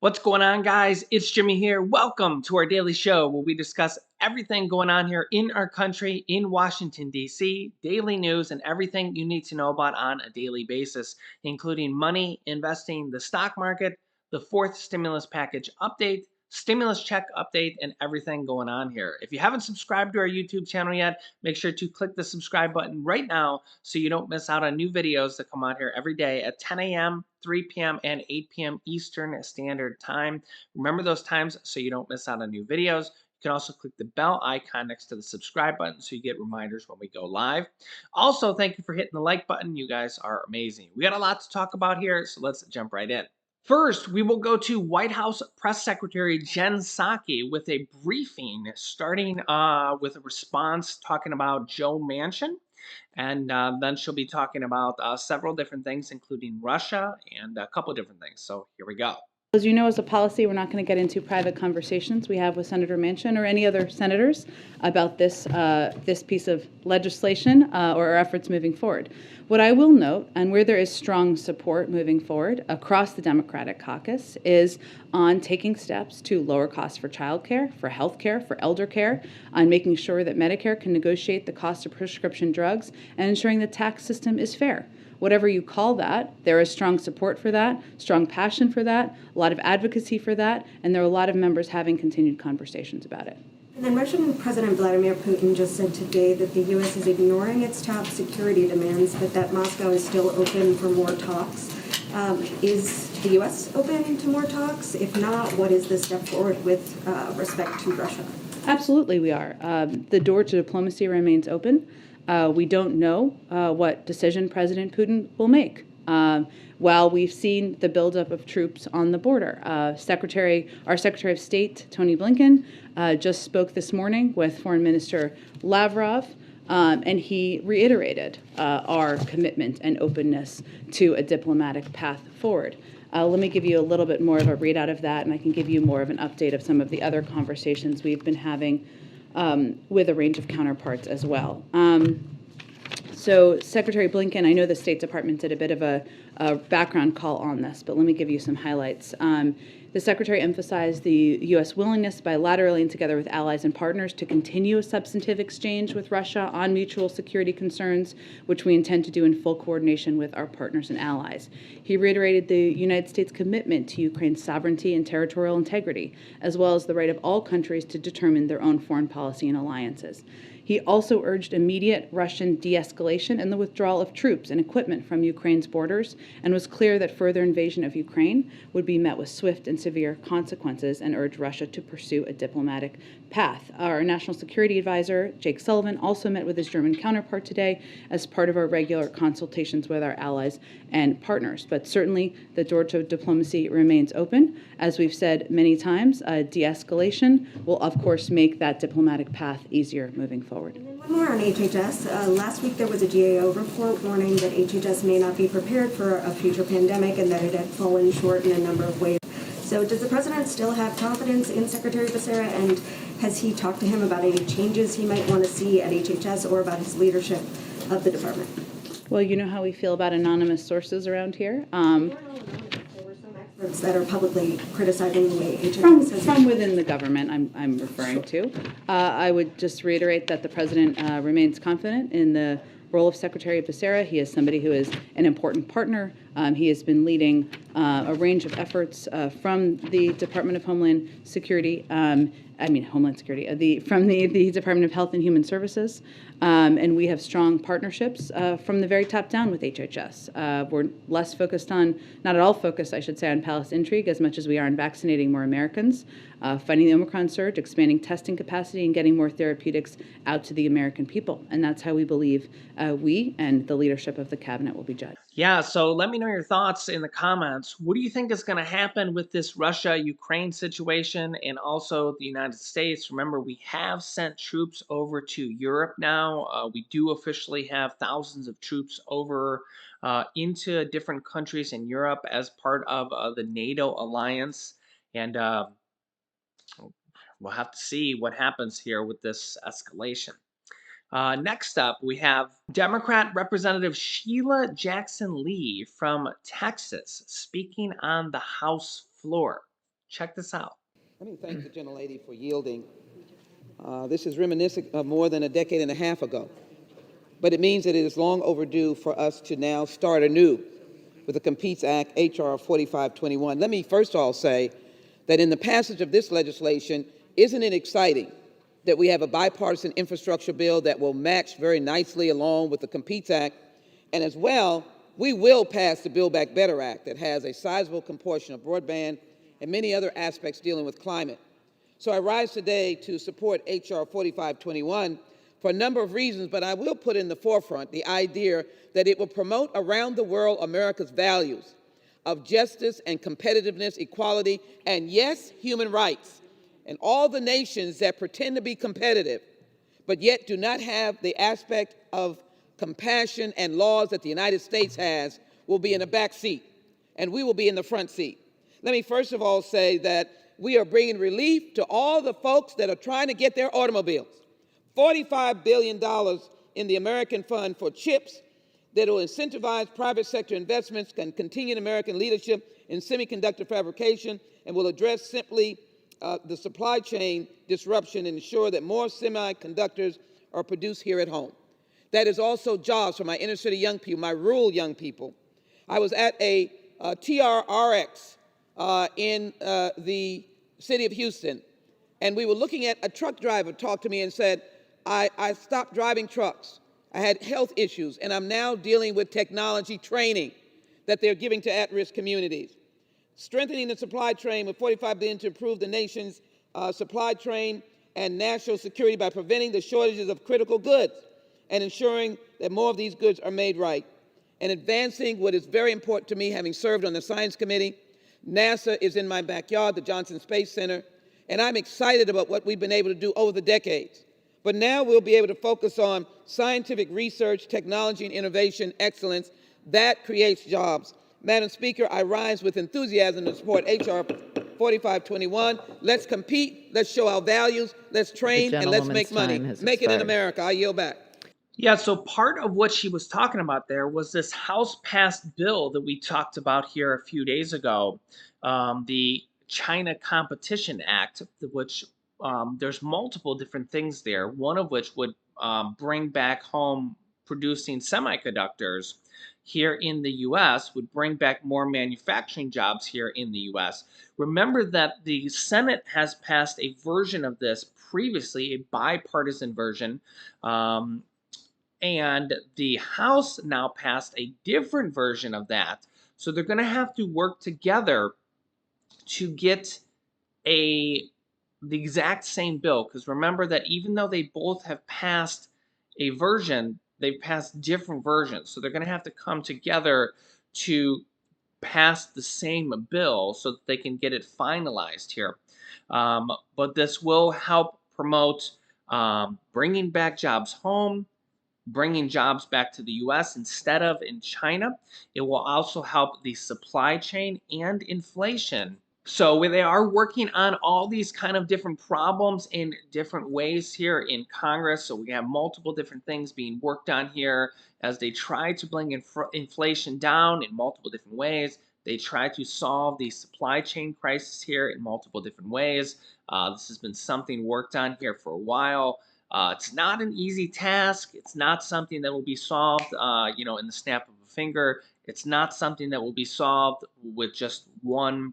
What's going on, guys? It's Jimmy here. Welcome to our daily show where we discuss everything going on here in our country, in Washington, D.C., daily news, and everything you need to know about on a daily basis, including money, investing, the stock market, the fourth stimulus package update, stimulus check update, and everything going on here. If you haven't subscribed to our YouTube channel yet, make sure to click the subscribe button right now so you don't miss out on new videos that come out here every day at 10 a.m., 3 p.m., and 8 p.m. Eastern Standard Time. Remember those times so you don't miss out on new videos. You can also click the bell icon next to the subscribe button so you get reminders when we go live. Also, thank you for hitting the like button. You guys are amazing. We got a lot to talk about here, so let's jump right in. First, we will go to White House Press Secretary Jen Psaki with a briefing starting with a response talking about Joe Manchin. And then she'll be talking about several different things, including Russia and a couple of different things. So here we go. As you know, as a policy, we're not going to get into private conversations we have with Senator Manchin or any other senators about this piece of legislation or our efforts moving forward. What I will note, and where there is strong support moving forward across the Democratic caucus, is on taking steps to lower costs for childcare, for health care, for elder care, on making sure that Medicare can negotiate the cost of prescription drugs, and ensuring the tax system is fair. Whatever you call that, there is strong support for that, strong passion for that, a lot of advocacy for that, and there are a lot of members having continued conversations about it. And then Russian President Vladimir Putin just said today that the U.S. is ignoring its top security demands, but that Moscow is still open for more talks. Is the U.S. open to more talks? If not, what is the step forward with respect to Russia? Absolutely, we are. The door to diplomacy remains open. We don't know what decision President Putin will make. While we've seen the buildup of troops on the border, our Secretary of State, Tony Blinken, just spoke this morning with Foreign Minister Lavrov, and he reiterated our commitment and openness to a diplomatic path forward. Let me give you a little bit more of a readout of that, and I can give you more of an update of some of the other conversations we've been having with a range of counterparts as well. So Secretary Blinken, I know the State Department did a bit of a background call on this, but let me give you some highlights. The Secretary emphasized the U.S. willingness bilaterally and together with allies and partners to continue a substantive exchange with Russia on mutual security concerns, which we intend to do in full coordination with our partners and allies. He reiterated the United States' commitment to Ukraine's sovereignty and territorial integrity, as well as the right of all countries to determine their own foreign policy and alliances. He also urged immediate Russian de-escalation and the withdrawal of troops and equipment from Ukraine's borders, and was clear that further invasion of Ukraine would be met with swift and severe consequences, and urged Russia to pursue a diplomatic path. Our National Security Advisor, Jake Sullivan, also met with his German counterpart today as part of our regular consultations with our allies and partners. But certainly the door to diplomacy remains open. As we've said many times, de-escalation will, of course, make that diplomatic path easier moving forward. And then one more on HHS. Last week there was a GAO report warning that HHS may not be prepared for a future pandemic and that it had fallen short in a number of ways. So does the president still have confidence in Secretary Becerra, and has he talked to him about any changes he might want to see at HHS or about his leadership of the department? Well, you know how we feel about anonymous sources around here. There were some experts that are publicly criticizing the way HHS has... From within the government, I'm referring to. I would just reiterate that the president remains confident in the role of Secretary Becerra. He is somebody who is an important partner. He has been leading a range of efforts from the Department of Homeland Security, from the Department of Health and Human Services. And we have strong partnerships from the very top down with HHS. We're less focused on, not at all focused, I should say, on palace intrigue as much as we are on vaccinating more Americans, fighting the Omicron surge, expanding testing capacity, and getting more therapeutics out to the American people. And that's how we believe we and the leadership of the cabinet will be judged. Yeah, so let me know your thoughts in the comments. What do you think is going to happen with this Russia-Ukraine situation and also the United States? Remember, we have sent troops over to Europe now. We do officially have thousands of troops over into different countries in Europe as part of the NATO alliance. And we'll have to see what happens here with this escalation. Next up, we have Democrat Representative Sheila Jackson Lee from Texas speaking on the House floor. Check this out. Let me thank the gentlelady for yielding. This is reminiscent of more than a decade and a half ago, but it means that it is long overdue for us to now start anew with the Competes Act, H.R. 4521. Let me first of all say that in the passage of this legislation, isn't it exciting that we have a bipartisan infrastructure bill that will match very nicely along with the Competes Act, and as well, we will pass the Build Back Better Act that has a sizable proportion of broadband and many other aspects dealing with climate. So I rise today to support H.R. 4521 for a number of reasons, but I will put in the forefront the idea that it will promote around the world America's values of justice and competitiveness, equality, and yes, human rights. And all the nations that pretend to be competitive, but yet do not have the aspect of compassion and laws that the United States has, will be in the back seat, and we will be in the front seat. Let me first of all say that we are bringing relief to all the folks that are trying to get their automobiles. $45 billion in the American Fund for chips that will incentivize private sector investments and continued American leadership in semiconductor fabrication, and will address simply the supply chain disruption and ensure that more semiconductors are produced here at home. That is also jobs for my inner city young people, my rural young people. I was at a TRRX in the city of Houston, and we were looking at a truck driver talk to me and said, I stopped driving trucks. I had health issues, and I'm now dealing with technology training that they're giving to at-risk communities. Strengthening the supply chain with $45 billion to improve the nation's supply chain and national security by preventing the shortages of critical goods and ensuring that more of these goods are made right. And advancing what is very important to me, having served on the Science Committee. NASA is in my backyard, the Johnson Space Center, and I'm excited about what we've been able to do over the decades. But now we'll be able to focus on scientific research, technology, and innovation excellence that creates jobs. Madam Speaker, I rise with enthusiasm to support H.R. 4521. Let's compete, let's show our values, let's train, and let's make money. Make it in America. I yield back. Yeah, so part of what she was talking about there was this House passed bill that we talked about here a few days ago, the China Competition Act, which there's multiple different things there, one of which would bring back home producing semiconductors here in the US, would bring back more manufacturing jobs here in the US. Remember that the Senate has passed a version of this previously, a bipartisan version. And the House now passed a different version of that. So they're going to have to work together to get the exact same bill. Because remember that even though they both have passed a version, they've passed different versions. So they're going to have to come together to pass the same bill so that they can get it finalized here. But this will help promote bringing back jobs home, bringing jobs back to the US instead of in China. It will also help the supply chain and inflation. So they are working on all these kind of different problems in different ways here in Congress. So we have multiple different things being worked on here as they try to bring inflation down in multiple different ways. They try to solve the supply chain crisis here in multiple different ways. This has been something worked on here for a while. It's not an easy task. It's not something that will be solved, in the snap of a finger. It's not something that will be solved with just one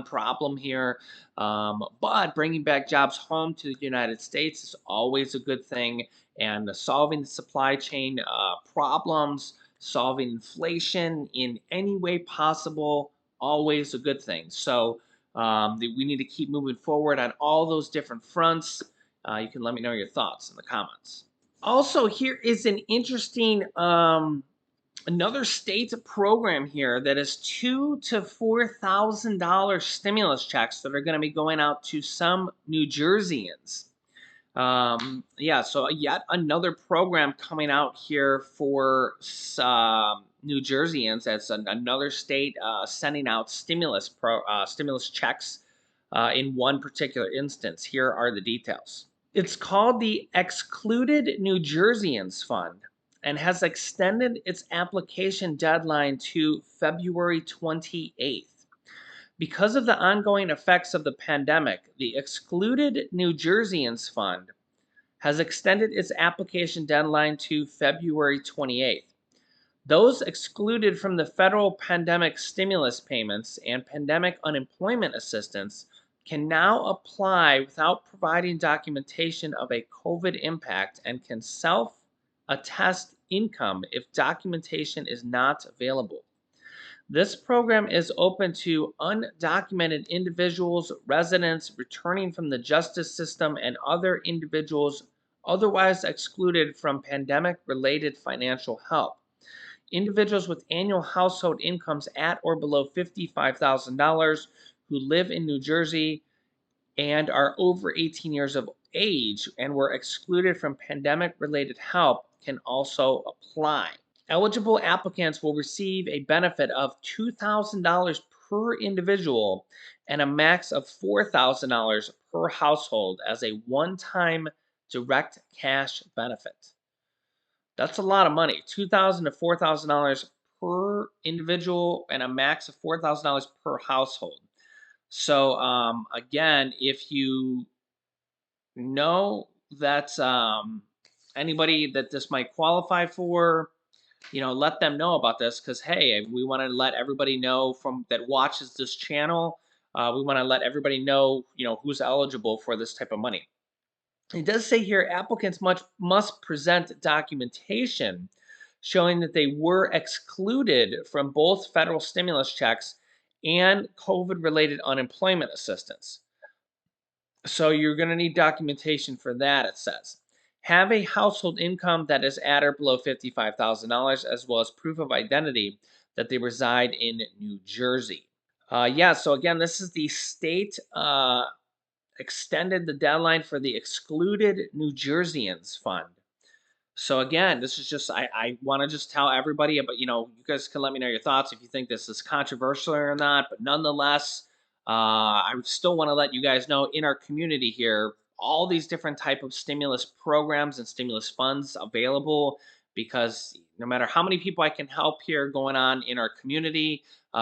problem here. But bringing back jobs home to the United States is always a good thing. And solving the supply chain problems, solving inflation in any way possible, always a good thing. So we need to keep moving forward on all those different fronts. You can let me know your thoughts in the comments. Also, here is an interesting another state program here that is $2,000 to $4,000 stimulus checks that are going to be going out to some New Jerseyans. So yet another program coming out here for New Jerseyans. That's another state sending out stimulus checks in one particular instance. Here are the details. It's called the Excluded New Jerseyans Fund and has extended its application deadline to February 28th. Because of the ongoing effects of the pandemic, the Excluded New Jerseyans Fund has extended its application deadline to February 28th. Those excluded from the federal pandemic stimulus payments and pandemic unemployment assistance can now apply without providing documentation of a COVID impact and can self attest income if documentation is not available. This program is open to undocumented individuals, residents returning from the justice system, and other individuals otherwise excluded from pandemic related financial help. Individuals with annual household incomes at or below $55,000 who live in New Jersey and are over 18 years of age and were excluded from pandemic related help can also apply. Eligible applicants will receive a benefit of $2,000 per individual and a max of $4,000 per household as a one time direct cash benefit. That's a lot of money. $2,000 to $4,000 per individual and a max of $4,000 per household. So, again, if you know that anybody that this might qualify for, let them know about this because hey, we want to let everybody know from that watches this channel. We want to let everybody know, who's eligible for this type of money. It does say here applicants must present documentation showing that they were excluded from both federal stimulus checks and COVID related unemployment assistance. So you're going to need documentation for that, it says. Have a household income that is at or below $55,000, as well as proof of identity that they reside in New Jersey. Yeah, so again, this is the state extended the deadline for the Excluded New Jerseyans Fund. So again, this is just I want to just tell everybody about, you guys can let me know your thoughts if you think this is controversial or not, but nonetheless, I still want to let you guys know in our community here all these different type of stimulus programs and stimulus funds available because no matter how many people I can help here going on in our community, if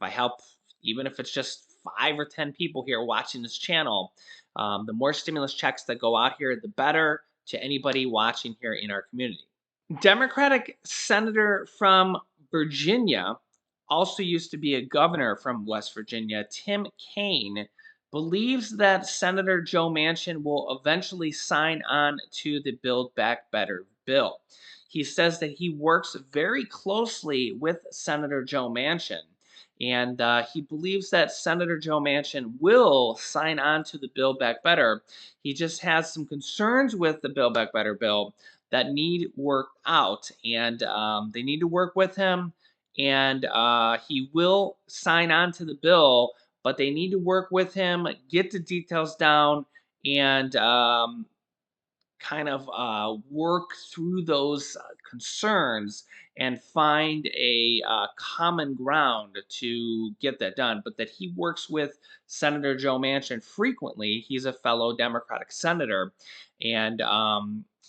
I help, even if it's just 5 or 10 people here watching this channel, the more stimulus checks that go out here, the better to anybody watching here in our community. Democratic senator from Virginia, also used to be a governor from West Virginia, Tim Kaine, believes that Senator Joe Manchin will eventually sign on to the Build Back Better bill. He says that he works very closely with Senator Joe Manchin, and he believes that Senator Joe Manchin will sign on to the Build Back Better. He just has some concerns with the Build Back Better bill that need worked out, and they need to work with him. And he will sign on to the bill, but they need to work with him, get the details down, and kind of work through those concerns and find a common ground to get that done. But that he works with Senator Joe Manchin frequently. He's a fellow Democratic senator, and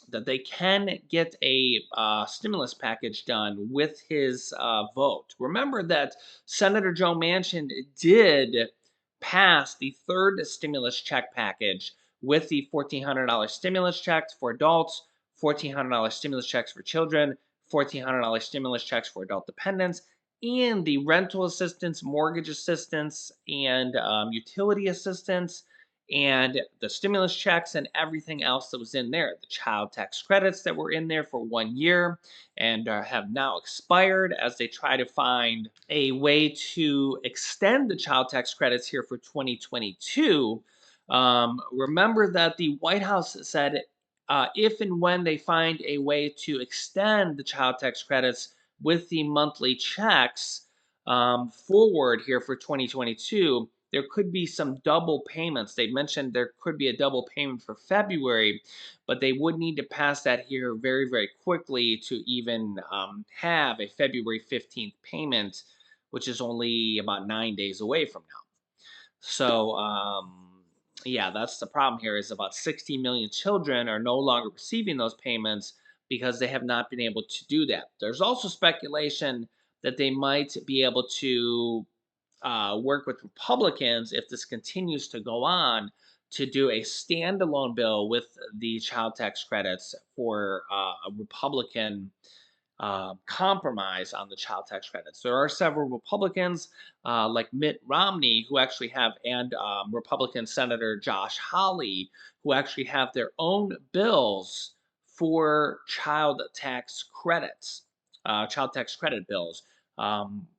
that they can get a stimulus package done with his vote. Remember that Senator Joe Manchin did pass the third stimulus check package with the $1,400 stimulus checks for adults, $1,400 stimulus checks for children, $1,400 stimulus checks for adult dependents, and the rental assistance, mortgage assistance, and utility assistance, and the stimulus checks and everything else that was in there. The child tax credits that were in there for 1 year and have now expired as they try to find a way to extend the child tax credits here for 2022. Remember that the White House said if and when they find a way to extend the child tax credits with the monthly checks forward here for 2022, there could be some double payments. They mentioned there could be a double payment for February, but they would need to pass that here very, very quickly to even have a February 15th payment, which is only about 9 days away from now. So, yeah, that's the problem here is about 60 million children are no longer receiving those payments because they have not been able to do that. There's also speculation that they might be able to work with Republicans if this continues to go on to do a standalone bill with the child tax credits for a Republican compromise on the child tax credits. There are several Republicans, like Mitt Romney, who actually have, and Republican Senator Josh Hawley, who actually have their own bills for child tax credit bills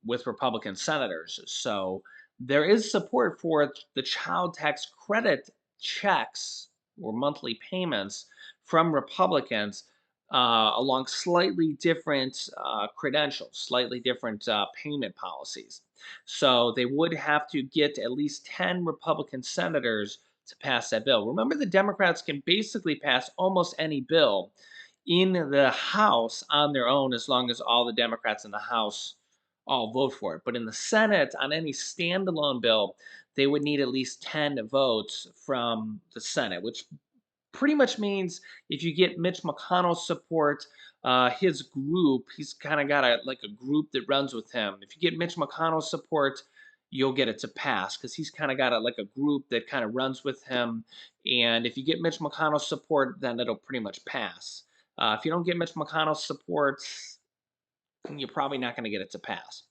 with Republican senators. So there is support for the child tax credit checks or monthly payments from Republicans along slightly different credentials, slightly different payment policies. So they would have to get at least 10 Republican senators to pass that bill. Remember, the Democrats can basically pass almost any bill in the House on their own as long as all the Democrats in the House all vote for it. But in the Senate, on any standalone bill, they would need at least 10 votes from the Senate, which pretty much means if you get Mitch McConnell's support, his group, he's kind of got a group that runs with him. If you get Mitch McConnell's support, you'll get it to pass because he's kind of got a group that kind of runs with him. And if you get Mitch McConnell's support, then it'll pretty much pass. If you don't get Mitch McConnell's support, you're probably not going to get it to pass.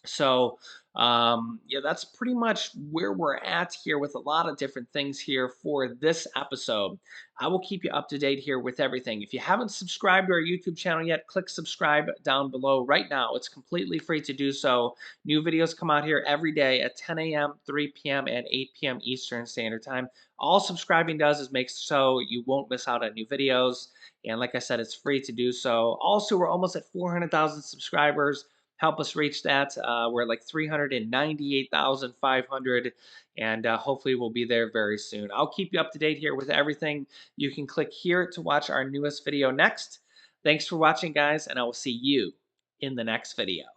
So, yeah, that's pretty much where we're at here with a lot of different things here for this episode. I will keep you up to date here with everything. If you haven't subscribed to our YouTube channel yet, click subscribe down below right now. It's completely free to do so. New videos come out here every day at 10 a.m., 3 p.m., and 8 p.m. Eastern Standard Time. All subscribing does is make so you won't miss out on new videos. And like I said, it's free to do so. Also, we're almost at 400,000 subscribers. Help us reach that. We're at like 398,500, and hopefully we'll be there very soon. I'll keep you up to date here with everything. You can click here to watch our newest video next. Thanks for watching, guys, and I will see you in the next video.